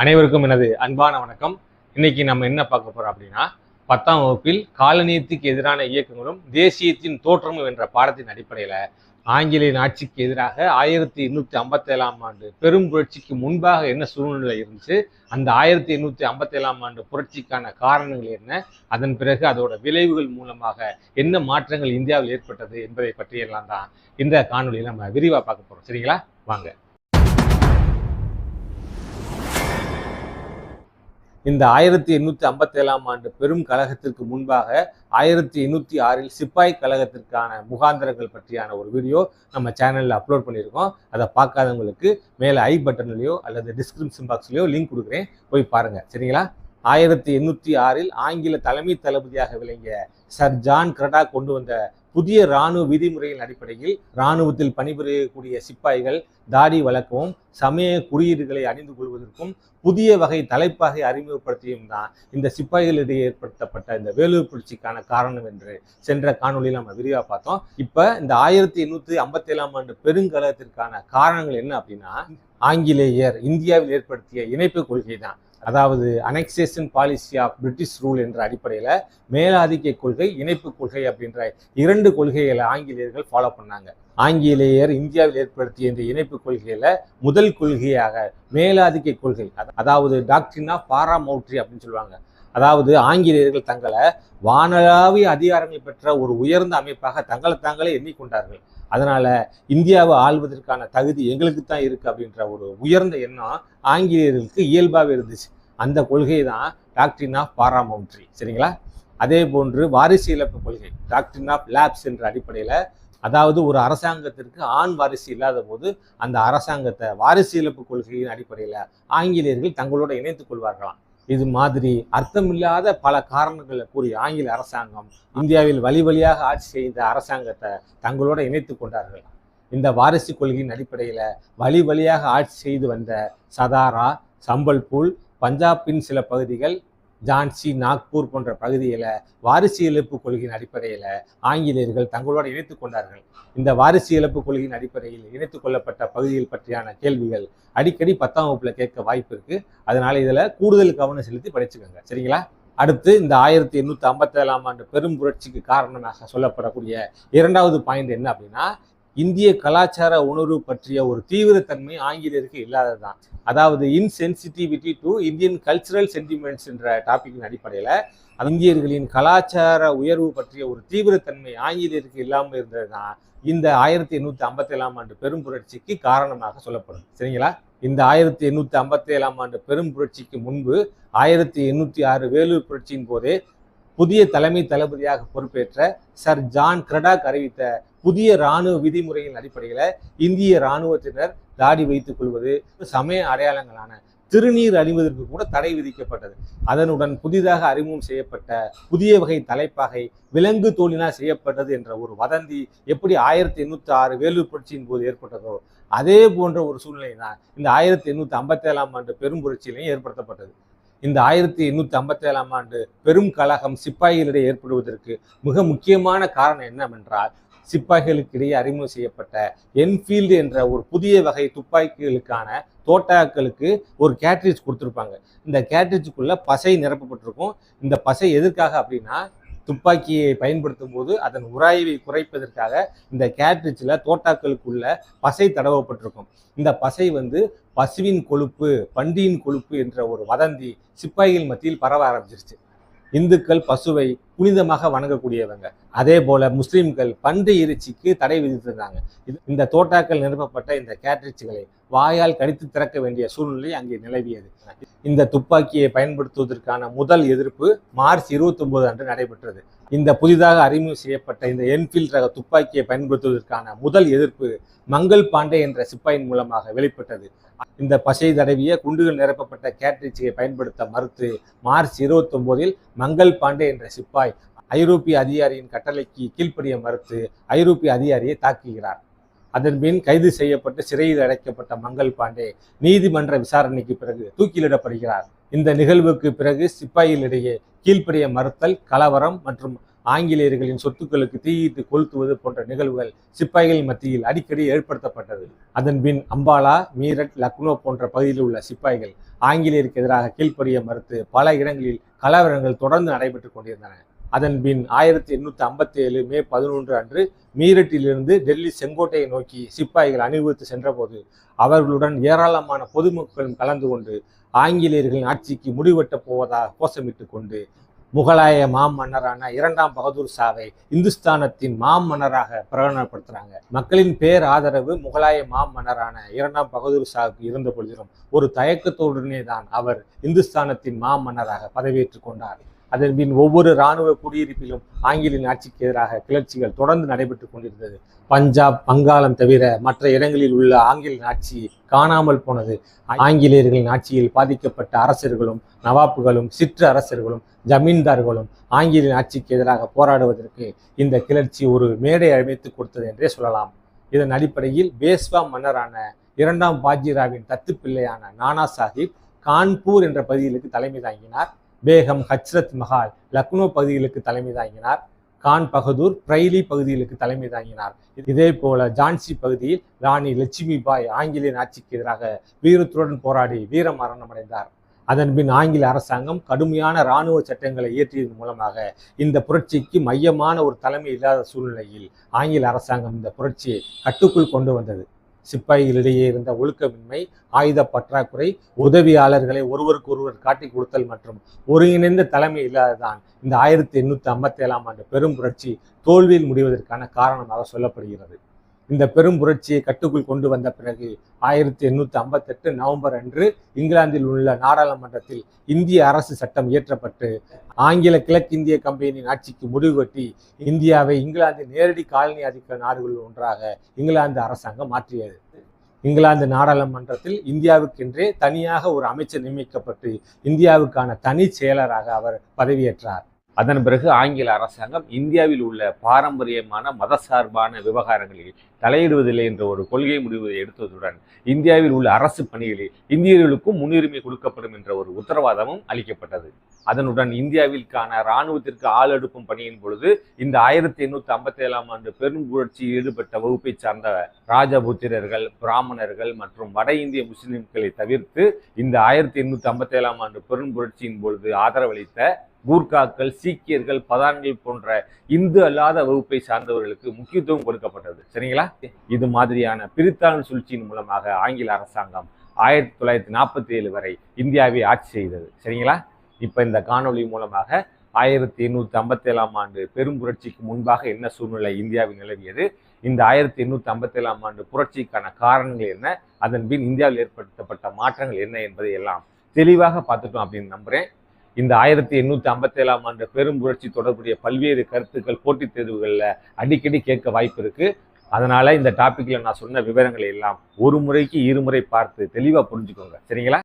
அனைவருக்கும் எனது அன்பான வணக்கம். இன்னைக்கு நம்ம என்ன பார்க்க போறோம் அப்படின்னா, 10ஆம் வகுப்பில் காலனியத்துக்கு எதிரான இயக்கங்களும் தேசியத்தின் தோற்றமும் என்ற பாடத்தின் அடிப்படையில் ஆங்கிலேயன் ஆட்சிக்கு எதிராக 1857ஆம் ஆண்டு பெரும் புரட்சிக்கு முன்பாக என்ன சூழ்நிலை இருந்துச்சு, அந்த 1857ஆம் ஆண்டு புரட்சிக்கான காரணங்கள் என்ன, அதன் பிறகு அதோட விளைவுகள் மூலமாக என்ன மாற்றங்கள் இந்தியாவில் ஏற்பட்டது என்பதை பற்றியெல்லாம் தான் இந்த காணொலியில் நம்ம விரிவாக பார்க்க போறோம். சரிங்களா, வாங்க. இந்த 1857ஆம் ஆண்டு பெரும் கழகத்திற்கு முன்பாக 1806இல் சிப்பாய் கழகத்திற்கான முகாந்திரங்கள் பற்றியான ஒரு வீடியோ நம்ம சேனலில் அப்லோட் பண்ணியிருக்கோம். அதை பார்க்காதவங்களுக்கு மேலே ஐ பட்டன்லையோ அல்லது டிஸ்கிரிப்ஷன் பாக்ஸ்லையோ லிங்க் கொடுக்குறேன், போய் பாருங்க. சரிங்களா, 1806இல் ஆங்கில தலைமை தளபதியாக விளங்கிய சர் ஜான் கிரடாக் கொண்டு வந்த புதிய இராணுவ விதிமுறையின் அடிப்படையில் இராணுவத்தில் பணிபுரியக்கூடிய சிப்பாய்கள் தாடி வளர்க்கவும் சமய குறியீடுகளை அணிந்து கொள்வதற்கும் புதிய வகை தலைப்பாகை அறிமுகப்படுத்தியும் தான் இந்த சிப்பாய்களிடையே ஏற்படுத்தப்பட்ட இந்த வேலூர் புரட்சிக்கான காரணம் என்று சென்ற காணொலியில் நம்ம விரிவாக பார்த்தோம். இப்போ இந்த 1857ஆம் ஆண்டு பெருங்கழகத்திற்கான காரணங்கள் என்ன அப்படின்னா, ஆங்கிலேயர் இந்தியாவில் ஏற்படுத்திய இணைப்பு கொள்கை தான். அதாவது annexation policy of British rule என்ற அடிப்படையில் மேலாதிக்க கொள்கை, இணைப்பு கொள்கை அப்படின்ற இரண்டு கொள்கைகளை ஆங்கிலேயர்கள் ஃபாலோ பண்ணாங்க. ஆங்கிலேயர் இந்தியாவில் ஏற்படுத்திய இந்த இணைப்பு கொள்கையில முதல் கொள்கையாக மேலாதிக்க கொள்கை, அதாவது டாக்ட்ரின் ஆஃப் பாராமௌட்ரி அப்படின்னு சொல்லுவாங்க. அதாவது ஆங்கிலேயர்கள் தங்களை வானளாவிய அதிகாரங்கள் பெற்ற ஒரு உயர்ந்த அமைப்பாக தங்களை தாங்களே எண்ணிக்கொண்டார்கள். அதனால இந்தியாவை ஆள்வதற்கான தகுதி எங்களுக்கு தான் இருக்கு அப்படின்ற ஒரு உயர்ந்த எண்ணம் ஆங்கிலேயர்களுக்கு இயல்பாகவே இருந்துச்சு. அந்த கொள்கை தான் டாக்ட்ரின் ஆஃப் பாராமௌட்ரி. சரிங்களா, அதே போன்று வாரிசு இழப்பு கொள்கை, டாக்ட்ரின் ஆஃப் லேப்ஸ் என்ற அடிப்படையில், அதாவது ஒரு அரசாங்கத்திற்கு ஆண் வாரிசு இல்லாத போது அந்த அரசாங்கத்தை வாரிசு இழப்பு கொள்கையின் அடிப்படையில் ஆங்கிலேயர்கள் தங்களோட இணைத்துக் கொள்வார்களாம். இது மாதிரி அர்த்தமில்லாத பல காரணங்களை கூறி ஆங்கில அரசாங்கம் இந்தியாவில் வழி வழியாக ஆட்சி செய்த அரசாங்கத்தை தங்களோட இணைத்து கொண்டார்கள். இந்த வாரிசு கொள்கையின் அடிப்படையில் வழி வழியாக ஆட்சி செய்து வந்த சதாரா, சம்பல்பூர், பஞ்சாபின் சில பகுதிகள், ஜான்சி, நாக்பூர் போன்ற பகுதியில் வாரிசு இழப்பு கொள்கையின் அடிப்படையில் ஆங்கிலேயர்கள் தங்களோடு இணைத்து கொண்டார்கள். இந்த வாரிசு இழப்பு கொள்கையின் அடிப்படையில் இணைத்து கொள்ளப்பட்ட பகுதிகள் பற்றியான கேள்விகள் அடிக்கடி 10ஆம் வகுப்புல கேட்க வாய்ப்பு இருக்கு. அதனால இதுல கூடுதல் கவனம் செலுத்தி படிச்சுக்கோங்க. சரிங்களா, அடுத்து இந்த 1857ஆம் ஆண்டு பெரும் புரட்சிக்கு காரணமாக சொல்லப்படக்கூடிய இரண்டாவது பாயிண்ட் என்ன அப்படின்னா, இந்திய கலாச்சார உணர்வு பற்றிய ஒரு தீவிரத்தன்மை ஆங்கிலேயருக்கு இல்லாததுதான். அதாவது insensitivity to Indian cultural sentiments என்ற டாபிக்கின் அடிப்படையில் இந்தியர்களின் கலாச்சார உயர்வு பற்றிய ஒரு தீவிரத்தன்மை ஆங்கிலேயருக்கு இல்லாமல் இருந்தது தான் இந்த 1857ஆம் ஆண்டு பெரும் புரட்சிக்கு காரணமாக சொல்லப்படும். சரிங்களா, இந்த 1857ஆம் ஆண்டு பெரும் புரட்சிக்கு முன்பு 1806 வேலூர் புரட்சியின் போதே புதிய தலைமை தளபதியாக பொறுப்பேற்ற சர் ஜான் கிரடாக் அறிவித்த புதிய இராணுவ விதிமுறையின் அடிப்படையில் இந்திய இராணுவத்தினர் தாடி வைத்துக் கொள்வது, சமய அடையாளங்களான திருநீர் அணிவதற்கு கூட தடை விதிக்கப்பட்டது. அதனுடன் புதிதாக அறிமுகம் செய்யப்பட்ட புதிய வகை தலைப்பாகை விலங்கு தோலினால் செய்யப்பட்டது என்ற ஒரு வதந்தி எப்படி 1806 வேலூர் புரட்சியின் போது ஏற்பட்டதோ அதே போன்ற ஒரு சூழ்நிலை தான் இந்த 1857ஆம் ஆண்டு பெரும் புரட்சியிலையும் ஏற்படுத்தப்பட்டது. இந்த 1857ஆம் ஆண்டு பெரும் கழகம் சிப்பாய்களிடையே ஏற்படுவதற்கு மிக முக்கியமான காரணம் என்னவென்றால், சிப்பாய்களுக்கிடையே அறிமுகம் செய்யப்பட்ட என்ஃபீல்டு என்ற ஒரு புதிய வகை துப்பாக்கிகளுக்கான தோட்டாக்களுக்கு ஒரு கேட்ரிட்ஜ் கொடுத்துருப்பாங்க. இந்த கேட்ரிட்ஜுக்குள்ள பசை நிரப்பப்பட்டிருக்கும். இந்த பசை எதற்காக அப்படின்னா, துப்பாக்கியை பயன்படுத்தும் போது அதன் உராய்வை குறைப்பதற்காக இந்த கேட்ரிட்ஜில் தோட்டாக்களுக்குள்ள பசை தடவப்பட்டிருக்கும். இந்த பசை பசுவின் கொழுப்பு, பண்டியின் கொழுப்பு என்ற ஒரு வதந்தி சிப்பாய்கள் மத்தியில் பரவ ஆரம்பிச்சிருச்சு. இந்துக்கள் பசுவை புனிதமாக வணங்கக்கூடியவங்க, அதே போல முஸ்லிம்கள் பன்றி இறைச்சிக்கு தடை விதித்திருந்தாங்க. இந்த தோட்டாக்கள் நிரப்பப்பட்ட இந்த கேட்ரிட்ஜ்களை வாயால் கடித்து திறக்க வேண்டிய சூழ்நிலை அங்கே நிலவியது. இந்த துப்பாக்கியை பயன்படுத்துவதற்கான முதல் எதிர்ப்பு மார்ச் 29 அன்று நடைபெற்றது. இந்த புதிதாக அறிமுகம் செய்யப்பட்ட இந்த என்ஃபீல்ட் ரக துப்பாக்கியை பயன்படுத்துவதற்கான முதல் எதிர்ப்பு மங்கள் பாண்டே என்ற சிப்பாயின் மூலமாக வெளிப்பட்டது. இந்த பசை தடவிய குண்டுகள் நிரப்பப்பட்ட கேட்ரிட்ஜை பயன்படுத்த மறுத்து மார்ச் 29இல் மங்கள் பாண்டே என்ற சிப்பாய் ஐரோப்பிய அதிகாரியின் கட்டளைக்கு கீழ்ப்படிய மறுத்து ஐரோப்பிய அதிகாரியை தாக்குகிறார். அதன் பின் கைது செய்யப்பட்டு சிறையில் அடைக்கப்பட்ட மங்கள் பாண்டே நீதிமன்ற விசாரணைக்கு பிறகு தூக்கிலிடப்படுகிறார். இந்த நிகழ்வுக்கு பிறகு சிப்பாய்களிடையே கீழ்ப்படிய மறுத்தல், கலவரம் மற்றும் ஆங்கிலேயர்களின் சொத்துக்களுக்கு தீயிட்டு கொளுத்துவது போன்ற நிகழ்வுகள் சிப்பாய்கள் மத்தியில் அடிக்கடி ஏற்படுத்தப்பட்டது. அதன் பின் அம்பாலா, மீரட், லக்னோ போன்ற பகுதியில் உள்ள சிப்பாய்கள் ஆங்கிலேயருக்கு எதிராக கீழ்ப்படிய மறுத்து பல இடங்களில் கலவரங்கள் தொடர்ந்து நடைபெற்றுக் கொண்டிருந்தன. அதன் பின் 1857 மே 11 அன்று மீரட்டிலிருந்து டெல்லி செங்கோட்டையை நோக்கி சிப்பாய்கள் அணிவகுத்து சென்றபோது அவர்களுடன் ஏராளமான பொதுமக்களும் கலந்து கொண்டு ஆங்கிலேயர்களின் ஆட்சிக்கு முடிவெட்டப் போவதாக கோஷமிட்டு கொண்டு முகலாய மாமன்னரான 2ஆம் பகதூர் ஷாவை இந்துஸ்தானத்தின் மாமன்னராக பிரகடனப்படுத்துறாங்க. மக்களின் பேர் ஆதரவு முகலாய மாமன்னரான 2ஆம் பகதூர் ஷாவுக்கு இருந்த பொழுதிலும் ஒரு தயக்கத்தோடுடனே தான் அவர் இந்துஸ்தானத்தின் மாமன்னராக பதவியேற்றுக் கொண்டார். அதன் பின் ஒவ்வொரு இராணுவ குடியிருப்பிலும் ஆங்கிலேயரின் ஆட்சிக்கு எதிராக கிளர்ச்சிகள் தொடர்ந்து நடைபெற்றுக் கொண்டிருந்தது. பஞ்சாப், வங்காளம் தவிர மற்ற இடங்களில் உள்ள ஆங்கிலேயரின் ஆட்சி காணாமல் போனது. ஆங்கிலேயர்களின் ஆட்சியில் பாதிக்கப்பட்ட அரசர்களும் நவாப்புகளும் சிற்று அரசர்களும் ஜமீன்தார்களும் ஆங்கிலேயரின் ஆட்சிக்கு எதிராக போராடுவதற்கு இந்த கிளர்ச்சி ஒரு மேடை அமைத்துக் கொடுத்தது என்றே சொல்லலாம். இதன் அடிப்படையில் பேஷ்வா மன்னரான 2ஆம் பாஜிராவின் தத்து பிள்ளையான நானா சாஹிப் கான்பூர் என்ற பகுதிகளுக்கு தலைமை தாங்கினார். பேகம் ஹச்ரத் மஹால் லக்னோ பகுதிகளுக்கு தலைமை தாங்கினார். கான் பகதூர் பிரைலி பகுதிகளுக்கு தலைமை தாங்கினார். இதே போல ஜான்சி பகுதியில் ராணி லட்சுமி பாய் ஆங்கிலேயர் ஆட்சிக்கு எதிராக வீரத்துடன் போராடி வீர மரணம் அடைந்தார். அதன் பின் ஆங்கில அரசாங்கம் கடுமையான இராணுவ சட்டங்களை இயற்றியதன் மூலமாக இந்த புரட்சிக்கு மையமான ஒரு தலைமை இல்லாத சூழ்நிலையில் ஆங்கில அரசாங்கம் இந்த புரட்சியை கட்டுக்குள் கொண்டு வந்தது. சிப்பாய்களிடையே இருந்த ஒழுக்கமின்மை, ஆயுத பற்றாக்குறை, உதவியாளர்களை ஒருவருக்கு ஒருவர் காட்டி கொடுத்தல் மற்றும் ஒருங்கிணைந்த தலைமை இல்லாததான் இந்த 1857ஆம் ஆண்டு பெரும் புரட்சி தோல்வியில் முடிவதற்கான காரணமாக சொல்லப்படுகிறது. இந்த பெரும் புரட்சியை கட்டுக்குள் கொண்டு வந்த பிறகு 1858 நவம்பர் அன்று இங்கிலாந்தில் உள்ள நாடாளுமன்றத்தில் இந்திய அரசு சட்டம் இயற்றப்பட்டு ஆங்கில கிழக்கிந்திய கம்பெனியின் ஆட்சிக்கு முடிவு கட்டி இந்தியாவை இங்கிலாந்து நேரடி காலனி ஆதிக்க நாடுகளில் ஒன்றாக இங்கிலாந்து அரசாங்கம் மாற்றியது. இங்கிலாந்து நாடாளுமன்றத்தில் இந்தியாவுக்கென்றே தனியாக ஒரு அமைச்சர் நியமிக்கப்பட்டு இந்தியாவுக்கான தனி செயலராக அவர் பதவியேற்றார். அதன் பிறகு ஆங்கில அரசாங்கம் இந்தியாவில் உள்ள பாரம்பரியமான மதசார்பான விவகாரங்களில் தலையிடுவதில்லை என்ற ஒரு கொள்கை முடிவை எடுத்ததுடன் இந்தியாவில் உள்ள அரசு பணிகளில் இந்தியர்களுக்கும் முன்னுரிமை கொடுக்கப்படும் என்ற ஒரு உத்தரவாதமும் அளிக்கப்பட்டது. அதனுடன் இந்தியாவிற்கான இராணுவத்திற்கு ஆள் எடுக்கும் பணியின் பொழுது இந்த 1857ஆம் ஆண்டு பெரும் புரட்சியில் ஈடுபட்ட வகுப்பை சார்ந்த ராஜபுத்திரர்கள், பிராமணர்கள் மற்றும் வட இந்திய முஸ்லிம்களை தவிர்த்து இந்த 1857ஆம் ஆண்டு பெரும் புரட்சியின் பொழுது ஆதரவளித்த கூர்காக்கள், சீக்கியர்கள், பதான்கள் போன்ற இந்து அல்லாத வகுப்பை சார்ந்தவர்களுக்கு முக்கியத்துவம் கொடுக்கப்பட்டது. சரிங்களா? இது மாதிரியான பிரித்தாளும் சூழ்ச்சியின் மூலமாக ஆங்கில அரசாங்கம் 1947 வரை இந்தியாவை ஆட்சி செய்தது. சரிங்களா? இப்போ இந்த காணொலி மூலமாக 1857ஆம் ஆண்டு பெரும் புரட்சிக்கு முன்பாக என்ன சூழ்நிலை இந்தியாவில் நிலவியது, இந்த 1857ஆம் ஆண்டு புரட்சிக்கான காரணங்கள் என்ன, அதன் பின் இந்தியாவில் ஏற்படுத்தப்பட்ட மாற்றங்கள் என்ன என்பதை எல்லாம் தெளிவாக பார்த்துட்டோம் அப்படின்னு நம்புகிறேன். இந்த 1857ஆம் ஆண்டு பெரும் புரட்சி தொடர்புடைய பல்வேறு கருத்துக்கள் போட்டித் தேர்வுகளில் அடிக்கடி கேட்க வாய்ப்பு இருக்கு. அதனால இந்த டாபிக்ல நான் சொன்ன விவரங்களை எல்லாம் ஒரு முறைக்கு இருமுறை பார்த்து தெளிவாக புரிஞ்சுக்கோங்க. சரிங்களா?